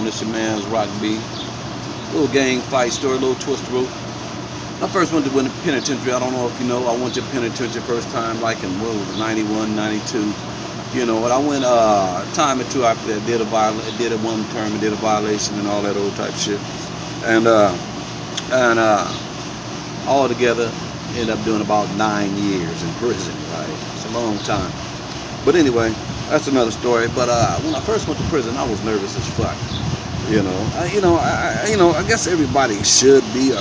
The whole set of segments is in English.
This your man's Rock B. Little gang fight story, little twist rope. I first went to the penitentiary. I don't know if you know. I went to penitentiary first time like in what was it, 91, 92. You know, and I went time or two after that. Did a one term and did a violation and all that old type shit. And all together ended up doing about 9 years in prison. Right, it's a long time. But anyway, that's another story. But when I first went to prison, I was nervous as fuck. I guess everybody should be.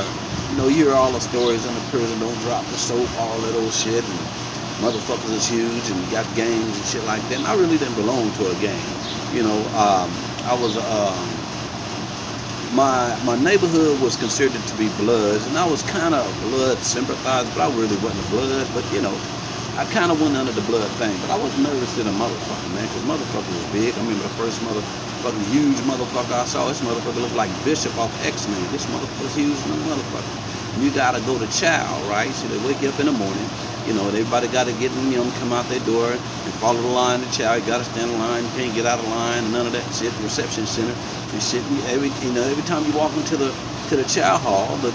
You hear all the stories in the prison. Don't drop the soap, all that old shit. And motherfuckers is huge, and you got gangs and shit like that. And I really didn't belong to a gang. I was my neighborhood was considered to be Bloods, and I was kind of Blood sympathizer, but I really wasn't a Blood. But I kind of went under the Blood thing, but I was nervous in a motherfucker, man, because motherfucker was big. I remember the first motherfucking huge motherfucker I saw. This motherfucker looked like Bishop off X-Men. This motherfucker's huge motherfucker. And you gotta go to chow, right? So they wake you up in the morning. Everybody gotta get in, come out their door and follow the line to chow. You gotta stand in line. You can't get out of line. None of that shit. Reception center and shit. Every time you walk into the chow hall, the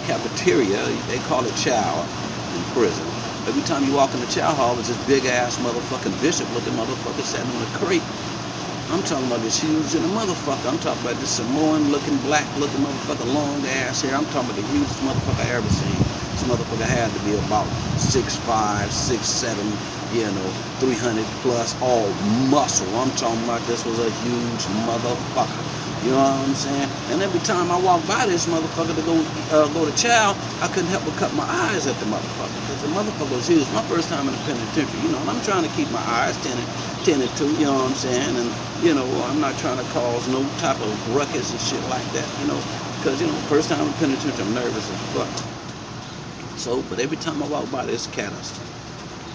cafeteria, they call it chow in prison. Every time you walk in the chow hall, there's this big ass motherfucking bishop looking motherfucker sitting on a crate. I'm talking about this huge in a motherfucker. I'm talking about this Samoan looking, black looking motherfucker, long ass hair. I'm talking about the hugest motherfucker I ever seen. This motherfucker had to be about 6'5", 6'7", 300 plus, all muscle. I'm talking about this was a huge motherfucker. You know what I'm saying? And every time I walked by this motherfucker to go to chow, I couldn't help but cut my eyes at the motherfucker, because the motherfucker was huge. My first time in the penitentiary, and I'm trying to keep my eyes tended to, you know what I'm saying? And, I'm not trying to cause no type of ruckus and shit like that, because, first time in the penitentiary, I'm nervous as fuck. So, but every time I walk by this cat, I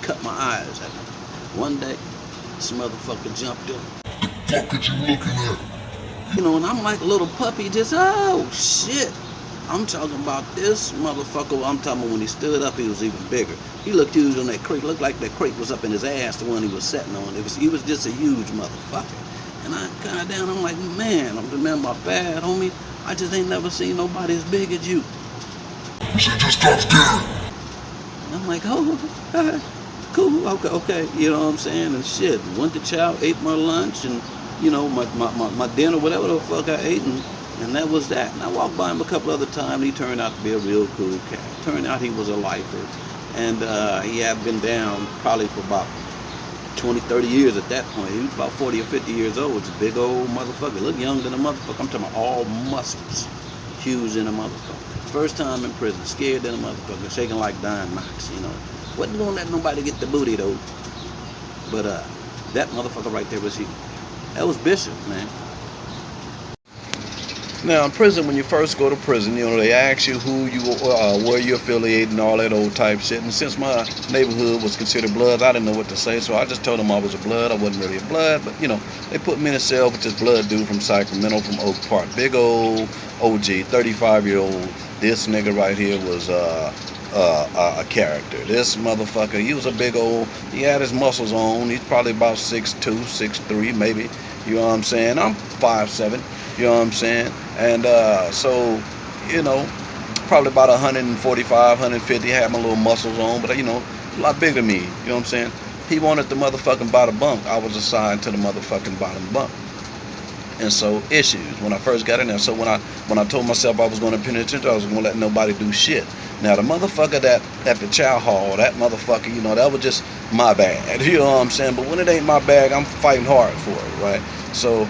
cut my eyes at him. One day, this motherfucker jumped up. What the fuck are you looking at? And I'm like a little puppy, just, oh, shit. I'm talking about this motherfucker. I'm talking about when he stood up, he was even bigger. He looked huge on that crate. Looked like that crate was up in his ass, the one he was sitting on. He was just a huge motherfucker. And I got down, I'm like, man, my bad, homie. I just ain't never seen nobody as big as you. You said just stop staring. And I'm like, oh, cool, okay. You know what I'm saying? And shit, went to chow, ate my lunch, and my dinner, whatever the fuck I ate, and that was that. And I walked by him a couple other times, and he turned out to be a real cool cat. Turned out he was a lifer, and he had been down probably for about 20, 30 years at that point. He was about 40 or 50 years old. It's a big old motherfucker. Look younger than a motherfucker. I'm talking about all muscles, huge in a motherfucker. First time in prison, scared than a motherfucker, shaking like Don Knox, Wasn't gonna let nobody get the booty, though. But that motherfucker right there was huge. That was Bishop, man. Now in prison, when you first go to prison, they ask you who you where you affiliated and all that old type shit. And since my neighborhood was considered Blood, I didn't know what to say, so I just told them I was a Blood. I wasn't really a Blood, but they put me in a cell with this Blood dude from Sacramento, from Oak Park, big old OG, 35-year-old. This nigga right here was a character. This motherfucker, he was a big old, he had his muscles on. He's probably about 6'2", 6'3", maybe. You know what I'm saying? I'm 5'7", you know what I'm saying? And so, probably about 145, 150, had my little muscles on, but a lot bigger than me, you know what I'm saying? He wanted the motherfucking bottom bunk. I was assigned to the motherfucking bottom bunk. And so issues when I first got in there. So when I told myself I was going to penitentiary, I was going to let nobody do shit. Now the motherfucker that at the chow hall, that motherfucker, that was just my bag. You know what I'm saying? But when it ain't my bag, I'm fighting hard for it, right? So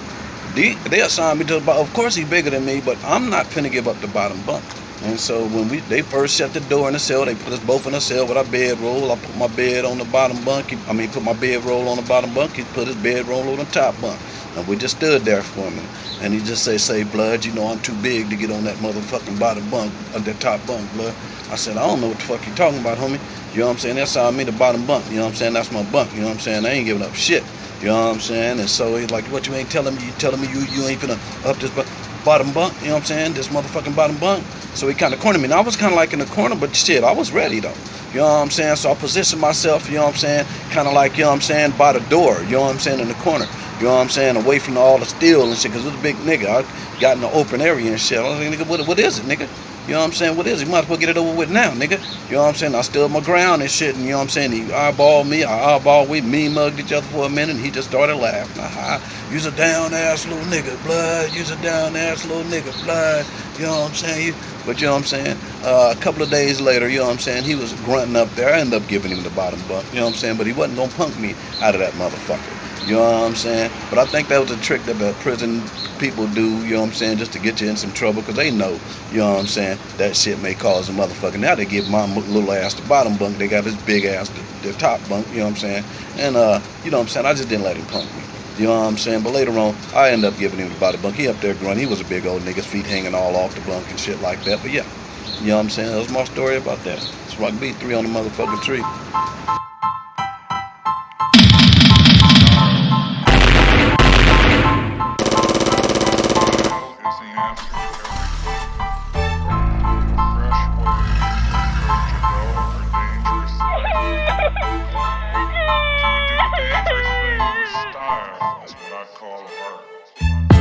they assigned me to, of course he's bigger than me, but I'm not finna give up the bottom bunk. And so when they first shut the door in the cell, they put us both in the cell with our bedroll. I put my bed on the bottom bunk. Put my bedroll on the bottom bunk. He put his bedroll on the top bunk. And we just stood there for a minute. And he just say, Blood, I'm too big to get on that motherfucking bottom bunk, the top bunk, Blood. I said, I don't know what the fuck you talking about, homie. You know what I'm saying? That's how I mean the bottom bunk. You know what I'm saying? That's my bunk. You know what I'm saying? I ain't giving up shit. You know what I'm saying? And so he's like, what you ain't telling me? You telling me you ain't finna up this bottom bunk? You know what I'm saying? This motherfucking bottom bunk. So he kind of cornered me. Now I was kind of like in the corner, but shit, I was ready though. You know what I'm saying? So I positioned myself, you know what I'm saying? Kind of like, you know what I'm saying, by the door, you know what I'm saying, in the corner. You know what I'm saying? Away from all the steel and shit, because it was a big nigga. I got in the open area and shit. I was like, nigga, what is it, nigga? You know what I'm saying? What is it? You might as well get it over with now, nigga. You know what I'm saying? I stood my ground and shit, and you know what I'm saying? He eyeballed me, I eyeballed, we mean mugged each other for a minute, and he just started laughing. You's a down ass little nigga, blood. You's a down ass little nigga, blood. You know what I'm saying? But you know what I'm saying? A couple of days later, you know what I'm saying? He was grunting up there. I ended up giving him the bottom bunk, you know what I'm saying? But he wasn't gonna punk me out of that motherfucker. You know what I'm saying? But I think that was a trick that the prison people do, you know what I'm saying, just to get you in some trouble, because they know, you know what I'm saying, that shit may cause a motherfucker. Now they give my little ass the bottom bunk, they got his big ass the top bunk, you know what I'm saying? And, you know what I'm saying, I just didn't let him punk me. You know what I'm saying? But later on, I ended up giving him the bottom bunk. He up there grunting. He was a big old nigga, his feet hanging all off the bunk and shit like that. But yeah, you know what I'm saying? That was my story about that. It's Rock B, 3 on the motherfucking tree. Dangerous thing with style is what I call art.